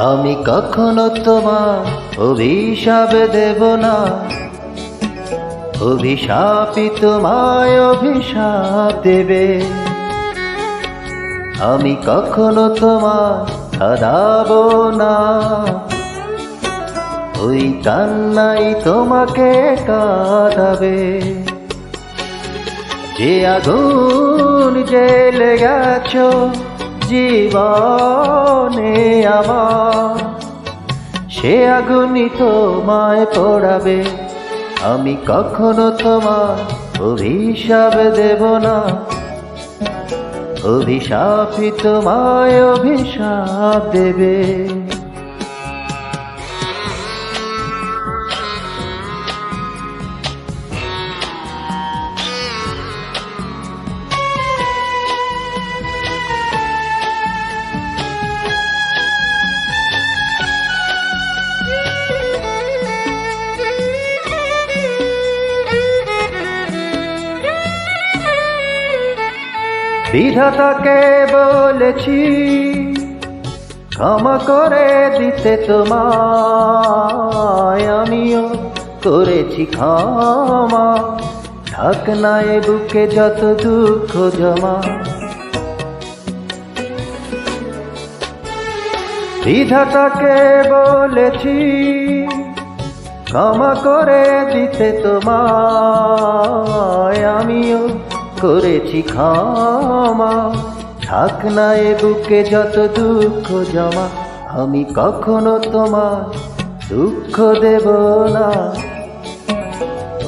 আমি কখনো তোমার অভিশাপ দেব না, অভিশাপই তোমায় অভিশাপ দেবে। আমি কখনো তোমার কাঁদাবো না, ওই কান্নাই তোমাকে কাঁদাবে। যে আগুন জ্বেলে গেছো জীবনে আমার, সে আগুনই তোমায় পোড়াবে। আমি কখনো তোমার অভিশাপ দেব না, অভিশাপই তোমায় অভিশাপ দেবে। বিধাতাকে বলেছি ক্ষমা করে দিতে তোমায়, আমিও করেছি ক্ষমা। থাক না এ বুকে যত দুঃখ জমা। বিধাতাকে বলেছি ক্ষমা করে দিতে তোমায়, আমিও করেছি ক্ষমা। থাক না এ বুকে যত দুঃখ জমা। আমি কখনো তোমার দুঃখ দেব না,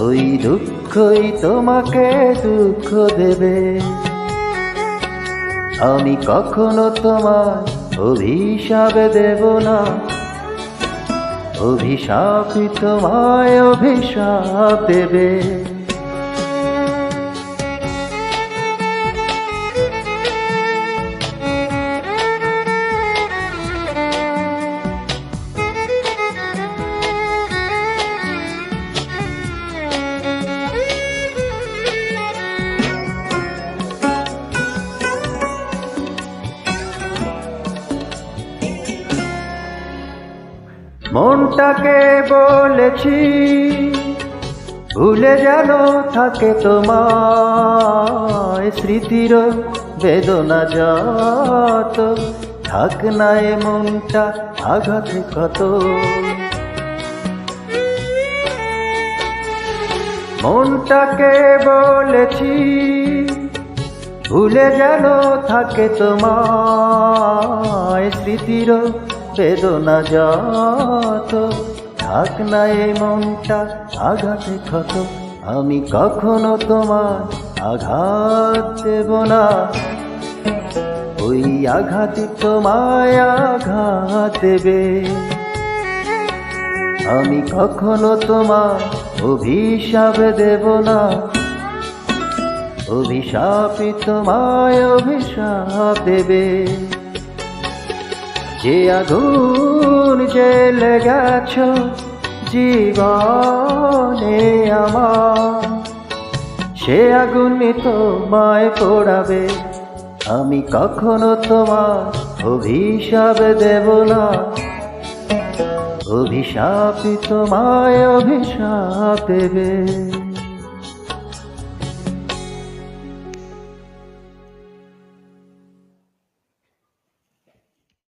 ওই দুঃখই তোমাকে দুঃখ দেবে। আমি কখনো তোমার অভিশাপ দেব না, অভিশাপই তোমায় অভিশাপ দেবে। মনটাকে বলেছি ভুলে যেন থাকে তোমায়, স্মৃতির বেদনা যত। থাক না এ মনটা আঘাত কত। মনটাকে বলেছি ভুলে যেন থাকে তোমায়, স্মৃতির বেদনা যত। থাক না এই মনটা আঘাত ক্ষত। আমি কখনো তোমার আঘাত দেব না, ওই আঘাতই তোমায় আঘাত দেবে। আমি কখনো তোমার অভিশাপ দেব না, অভিশাপই তোমায় অভিশাপ দেবে। যে আগুন জ্বেলে গেছো জীবনে আমার, সে আগুনই তোমায় পোড়াবে। আমি কখনো তোমার অভিশাপ দেব না, অভিশাপই তোমায় অভিশাপ দেবে।